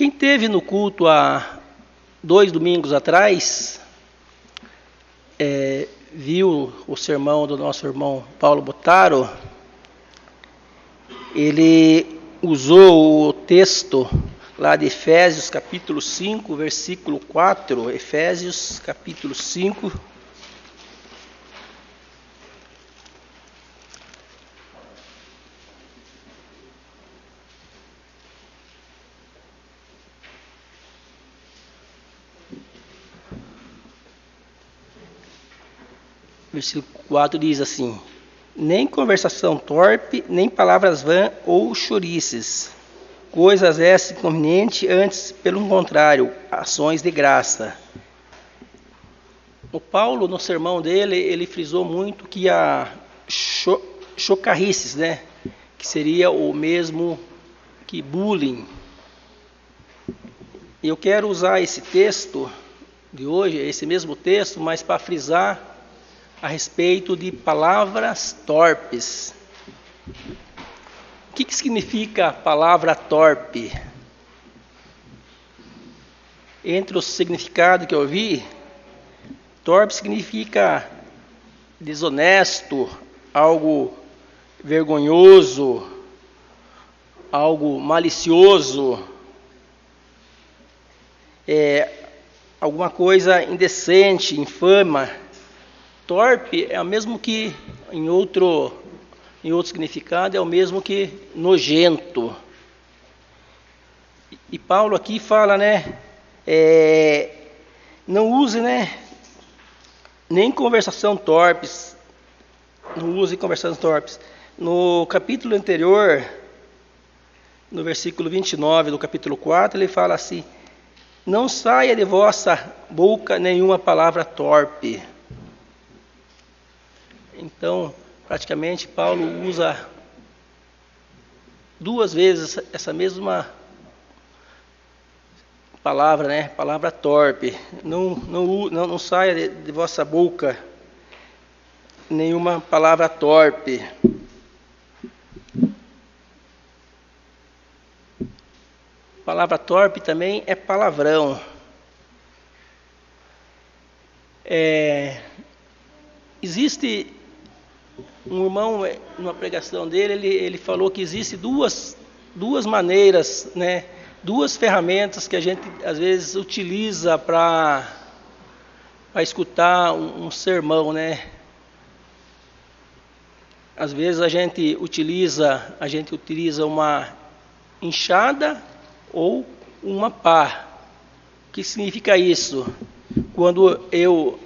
Quem teve no culto há 2 domingos atrás, viu o sermão do nosso irmão Paulo Botaro. Ele usou o texto lá de Efésios capítulo 5, versículo 4, Efésios capítulo 5, versículo 4 diz assim: nem conversação torpe, nem palavras vãs ou chouriçes, coisas essas inconvenientes, antes, pelo contrário, ações de graça. O Paulo, no sermão dele, ele frisou muito que a chocarrices, né, que seria o mesmo que bullying. E eu quero usar esse texto de hoje, esse mesmo texto, mas para frisar a respeito de palavras torpes. O que significa a palavra torpe? Entre os significados que eu vi, torpe significa desonesto, algo vergonhoso, algo malicioso, alguma coisa indecente, infama. Torpe é o mesmo que, em outro significado, é o mesmo que nojento. E Paulo aqui fala, né, não use, né, nem conversação torpes, não use conversações torpes. No capítulo anterior, no versículo 29 do capítulo 4, ele fala assim: não saia de vossa boca nenhuma palavra torpe. Então, praticamente, Paulo usa 2 vezes essa mesma palavra, né? Palavra torpe. Não saia de vossa boca nenhuma palavra torpe. Palavra torpe também é palavrão. Existe um irmão, numa pregação dele, ele falou que existe duas maneiras, né? 2 ferramentas que a gente às vezes utiliza para escutar um sermão, né? Às vezes a gente utiliza uma enxada ou uma pá. O que significa isso? Quando eu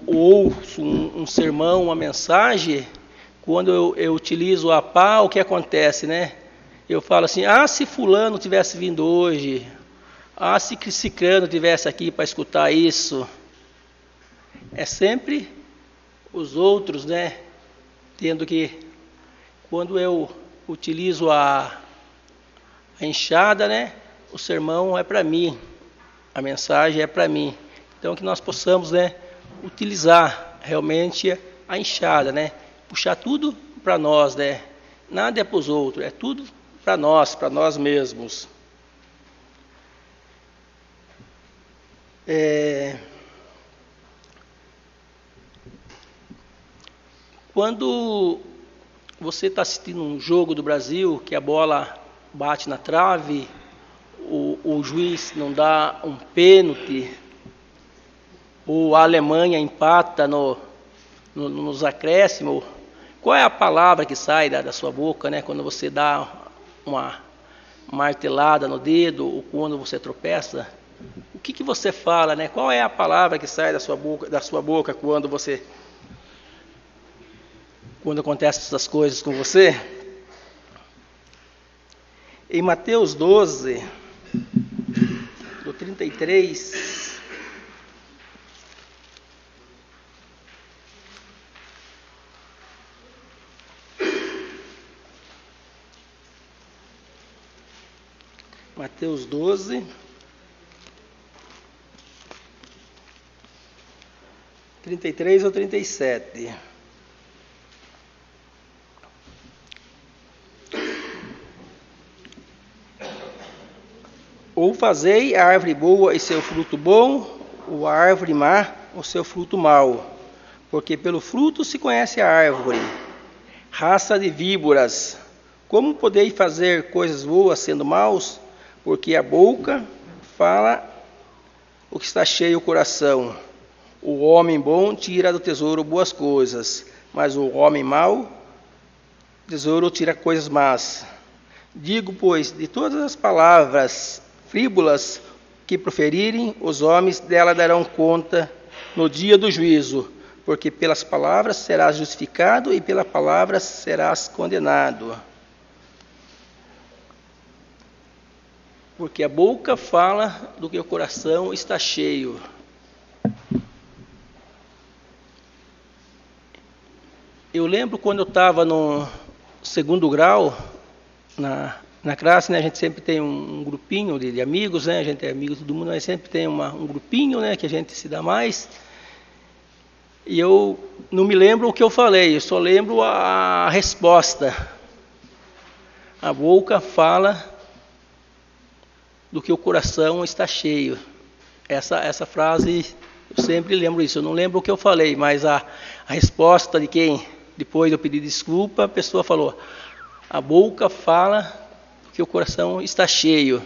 ouço um sermão, uma mensagem, quando eu utilizo a pá, o que acontece, né? Eu falo assim: se fulano tivesse vindo hoje, se ciclano tivesse aqui para escutar isso. É sempre os outros, né? Tendo que, quando eu utilizo a enxada, né? O sermão é para mim, a mensagem é para mim. Então que nós possamos, né, utilizar realmente a enxada, né? Puxar tudo para nós, né? Nada é para os outros, é tudo para nós mesmos. Quando você está assistindo um jogo do Brasil, que a bola bate na trave, o juiz não dá um pênalti, ou a Alemanha empata nos acréscimos, qual é a palavra que sai da sua boca, né? Quando você dá uma martelada no dedo, ou quando você tropeça, o que você fala, né? Qual é a palavra que sai da sua boca quando acontecem essas coisas com você? Em Mateus 12, do 33... Mateus 12, 33 ou 37. Ou fazei a árvore boa e seu fruto bom, ou a árvore má o seu fruto mau. Porque pelo fruto se conhece a árvore. Raça de víboras, como podeis fazer coisas boas sendo maus? Porque a boca fala o que está cheio o coração. O homem bom tira do tesouro boas coisas, mas o homem mau, tesouro tira coisas más. Digo, pois, de todas as palavras frívolas que proferirem, os homens dela darão conta no dia do juízo, porque pelas palavras serás justificado e pelas palavras serás condenado. Porque a boca fala do que o coração está cheio. Eu lembro quando eu estava no segundo grau, na classe, né, a gente sempre tem um grupinho de amigos, né, a gente é amigo de todo mundo, mas sempre tem um grupinho, né, que a gente se dá mais. E eu não me lembro o que eu falei, eu só lembro a resposta. A boca fala do que o coração está cheio. Essa frase, eu sempre lembro isso. Eu não lembro o que eu falei, mas a resposta de quem, depois eu pedi desculpa, a pessoa falou: a boca fala do que o coração está cheio.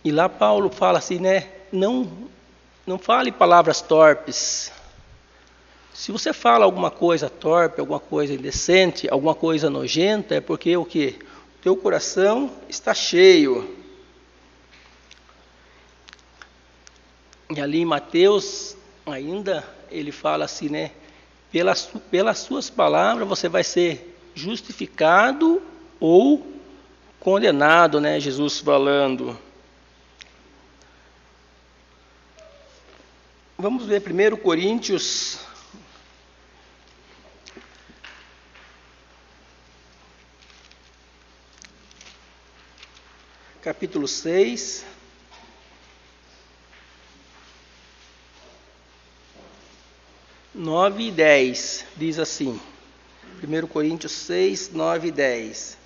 E lá Paulo fala assim, né? Não fale palavras torpes. Se você fala alguma coisa torpe, alguma coisa indecente, alguma coisa nojenta, é porque o quê? O teu coração está cheio. E ali em Mateus, ainda, ele fala assim, né? Pelas suas palavras você vai ser justificado ou condenado, né? Jesus falando. Vamos ver 1 Coríntios, capítulo 6, (9 e 10), diz assim, 1 Coríntios 6, 9 e 10.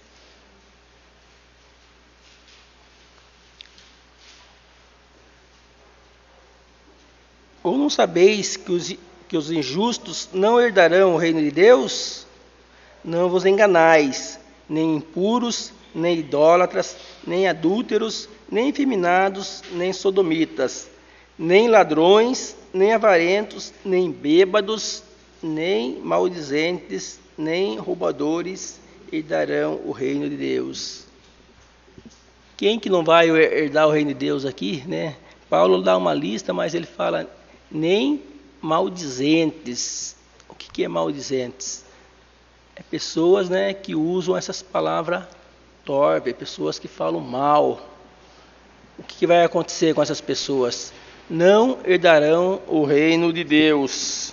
Ou não sabeis que os injustos não herdarão o reino de Deus? Não vos enganais, nem impuros, nem idólatras, nem adúlteros, nem efeminados, nem sodomitas, nem ladrões, nem avarentos, nem bêbados, nem maldizentes, nem roubadores herdarão o reino de Deus. Quem que não vai herdar o reino de Deus aqui, né? Paulo dá uma lista, mas ele fala nem maldizentes. O que é maldizentes? É pessoas, né, que usam essas palavras torpes, pessoas que falam mal. O que vai acontecer com essas pessoas? Não herdarão o reino de Deus.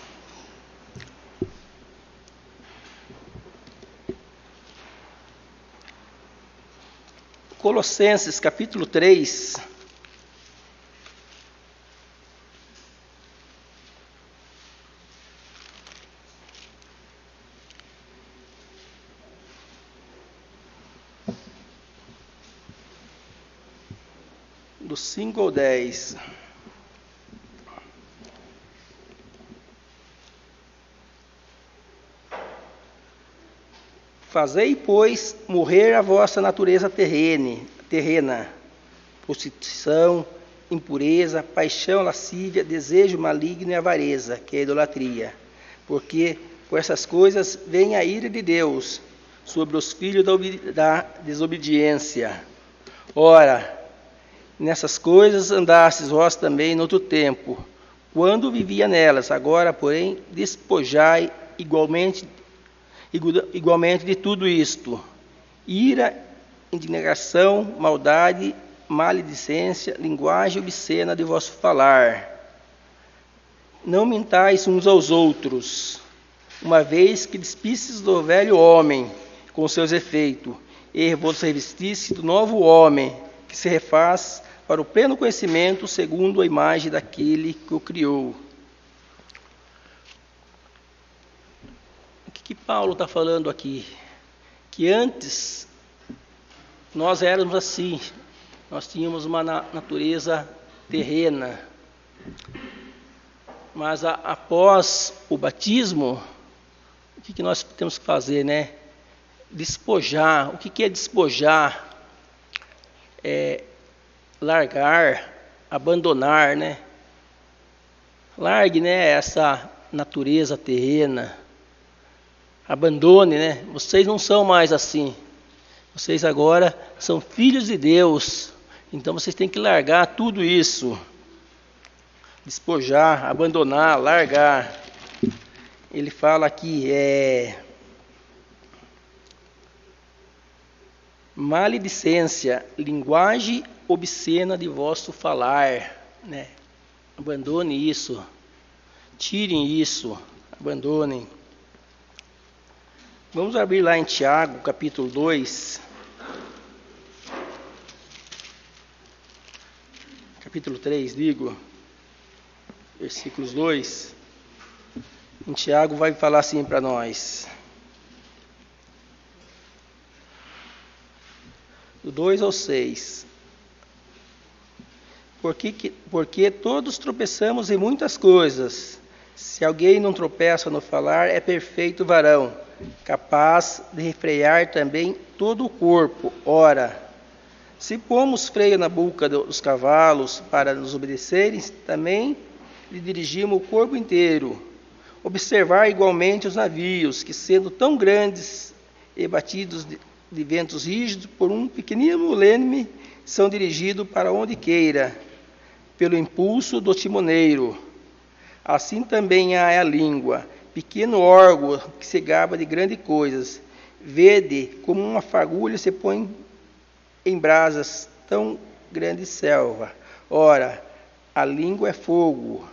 Colossenses capítulo 3. Do 5 ao 10. Fazei, pois, morrer a vossa natureza terrena, prostituição, impureza, paixão lascívia, desejo maligno e avareza, que é a idolatria. Porque por essas coisas vem a ira de Deus sobre os filhos da desobediência. Ora, nessas coisas andastes vós também no outro tempo, quando vivia nelas. Agora, porém, despojai igualmente de tudo isto: ira, indignação, maldade, maledicência, linguagem obscena de vosso falar. Não mintais uns aos outros, uma vez que despistes do velho homem com seus efeitos, e vos revestisse do novo homem, que se refaz para o pleno conhecimento segundo a imagem daquele que o criou. O que Paulo está falando aqui? Que antes nós éramos assim, nós tínhamos uma natureza terrena, mas após o batismo, o que nós temos que fazer, né? Despojar. O que é despojar? É largar, abandonar, né? Largue, né, essa natureza terrena. Abandone, né? Vocês não são mais assim. Vocês agora são filhos de Deus. Então vocês têm que largar tudo isso. Despojar, abandonar, largar. Ele fala aqui, maledicência, linguagem obscena de vosso falar, né? Abandone isso, tirem isso, abandonem. Vamos abrir lá em Tiago, capítulo 2. Capítulo 3, digo, versículos 2. Em Tiago vai falar assim para nós. Do 2 ao 6. Porque todos tropeçamos em muitas coisas. Se alguém não tropeça no falar, é perfeito varão, capaz de refrear também todo o corpo. Ora, se pomos freio na boca dos cavalos para nos obedecerem, também lhe dirigimos o corpo inteiro. Observar igualmente os navios, que sendo tão grandes e batidos de ventos rígidos, por um pequenino leme, são dirigidos para onde queira, pelo impulso do timoneiro. Assim também há a língua, pequeno órgão que se gaba de grandes coisas. Vede como uma fagulha se põe em brasas tão grande selva. Ora, a língua é fogo,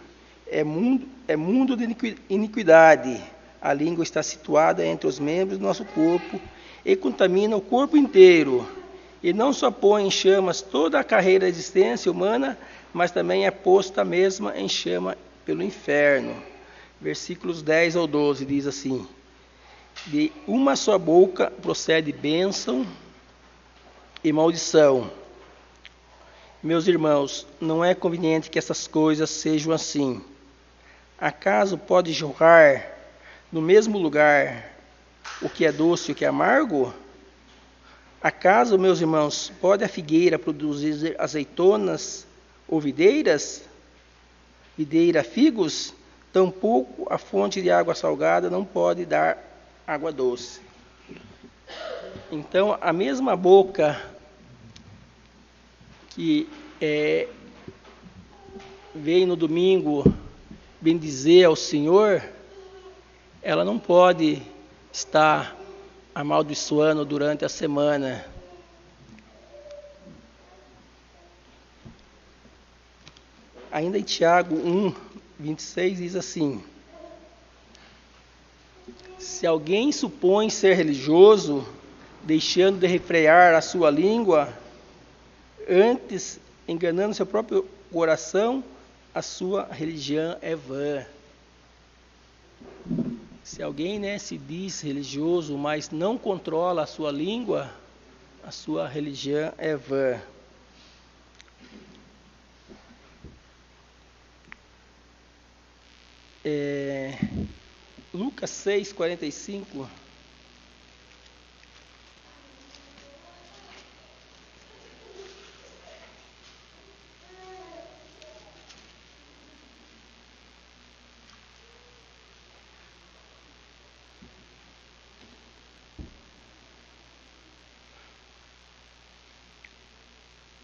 é mundo de iniquidade. A língua está situada entre os membros do nosso corpo e contamina o corpo inteiro. E não só põe em chamas toda a carreira da existência humana, mas também é posta mesma em chama pelo inferno. Versículos 10 ao 12 diz assim: de uma só boca procede bênção e maldição. Meus irmãos, não é conveniente que essas coisas sejam assim. Acaso pode jorrar no mesmo lugar o que é doce e o que é amargo? Acaso, meus irmãos, pode a figueira produzir azeitonas ou videira figos? Tampouco a fonte de água salgada não pode dar água doce. Então, a mesma boca que veio no domingo bendizer ao Senhor, ela não pode estar amaldiçoando durante a semana. Ainda em Tiago 1, 26 diz assim: se alguém supõe ser religioso, deixando de refrear a sua língua, antes enganando seu próprio coração, a sua religião é vã. Se alguém, se diz religioso, mas não controla a sua língua, a sua religião é vã. Lucas 6, 45.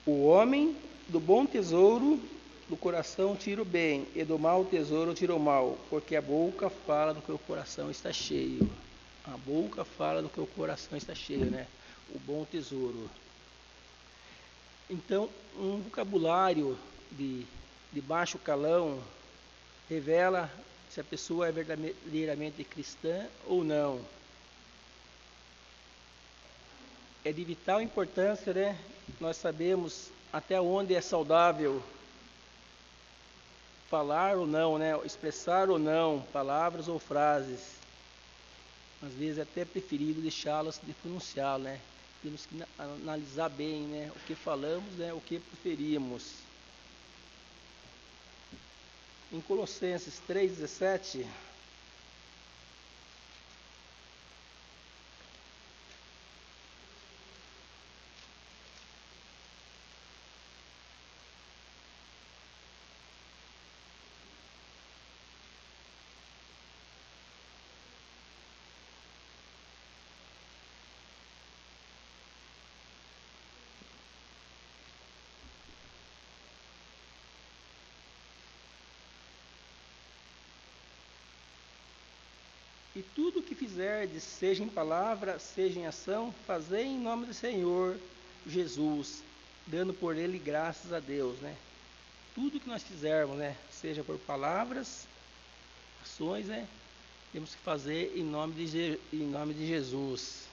O homem do bom tesouro do coração tira o bem, e do mau tesouro tira o mal, porque a boca fala do que o coração está cheio. A boca fala do que o coração está cheio, né? O bom tesouro. Então, um vocabulário de baixo calão revela se a pessoa é verdadeiramente cristã ou não. É de vital importância, né? Nós sabemos até onde é saudável falar ou não, né? Expressar ou não palavras ou frases. Às vezes é até preferido deixá-las de pronunciar, né? temos que analisar bem, né, o que falamos, né, o que preferimos. Em Colossenses 3,17, e tudo o que fizerdes, seja em palavra, seja em ação, fazei em nome do Senhor Jesus, dando por ele graças a Deus, né? Tudo que nós fizermos, né, seja por palavras, ações, né, temos que fazer em nome de Jesus.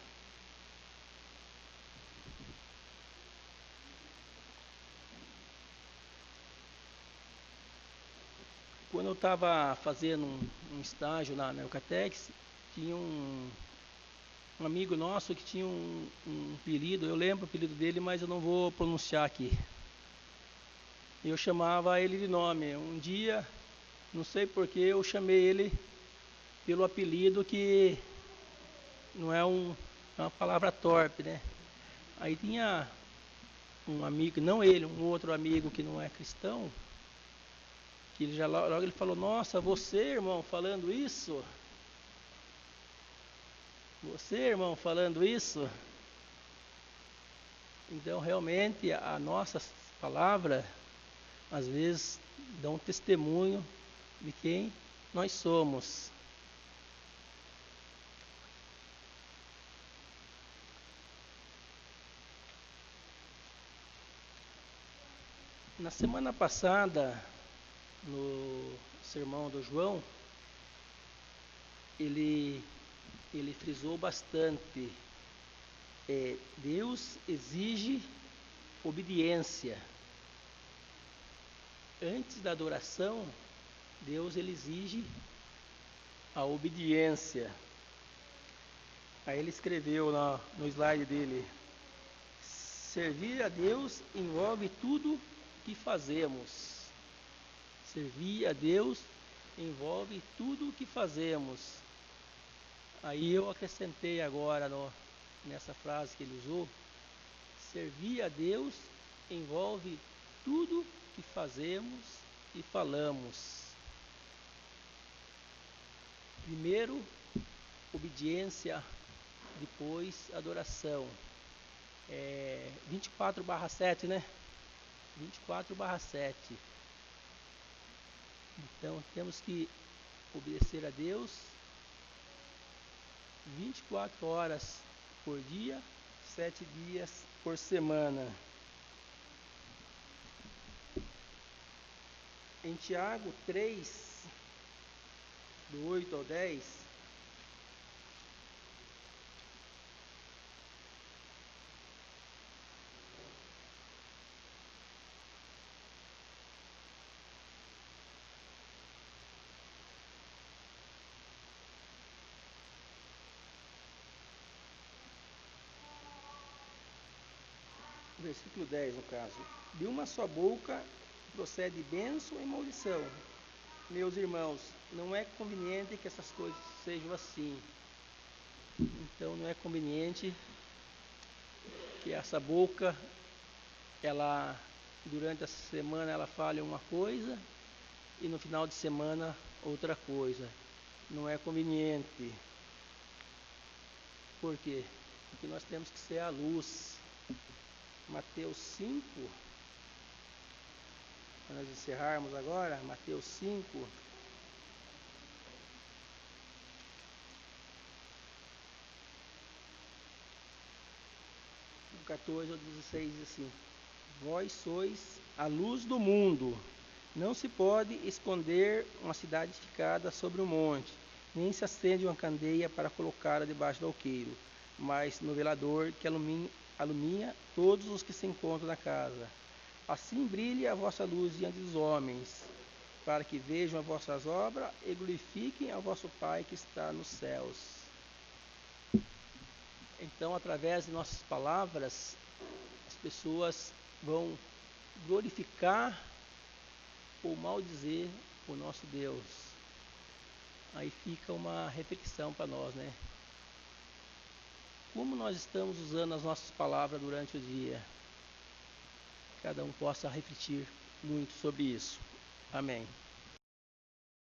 Quando eu estava fazendo um estágio na Eucatex, tinha um amigo nosso que tinha um apelido, eu lembro o apelido dele, mas eu não vou pronunciar aqui. Eu chamava ele de nome. Um dia, não sei porquê, eu chamei ele pelo apelido que não é uma palavra torpe, né? Aí tinha um amigo, não ele, um outro amigo que não é cristão, que ele já logo ele falou: nossa, você, irmão, falando isso? Você, irmão, falando isso? Então, realmente, a nossa palavra, às vezes, dá um testemunho de quem nós somos. Na semana passada, no sermão do João, ele frisou bastante. Deus exige obediência. Antes da adoração, Deus ele exige a obediência. Aí ele escreveu no slide dele: servir a Deus envolve tudo que fazemos. Servir a Deus envolve tudo o que fazemos. Aí eu acrescentei agora nessa frase que ele usou: servir a Deus envolve tudo que fazemos e falamos. Primeiro, obediência, depois adoração. 24/7, né? 24/7. Então temos que obedecer a Deus 24 horas por dia, 7 dias por semana. Em Tiago 3, do 8 ao 10, versículo 10 no caso: de uma só boca procede bênção e maldição. Meus irmãos, não é conveniente que essas coisas sejam assim. Então não é conveniente que essa boca, ela durante a semana ela fale uma coisa e no final de semana outra coisa. Não é conveniente. Por quê? Porque nós temos que ser a luz. Mateus 5, para nós encerrarmos agora, Mateus 5, do 14 ao 16, diz assim: vós sois a luz do mundo. Não se pode esconder uma cidade edificada sobre um monte, nem se acende uma candeia para colocá-la debaixo do alqueiro, mas no velador que alumia todos os que se encontram na casa. Assim brilhe a vossa luz diante dos homens, para que vejam as vossas obras e glorifiquem ao vosso Pai que está nos céus. Então, através de nossas palavras, as pessoas vão glorificar ou maldizer o nosso Deus. Aí fica uma reflexão para nós, né? Como nós estamos usando as nossas palavras durante o dia? Cada um possa refletir muito sobre isso. Amém.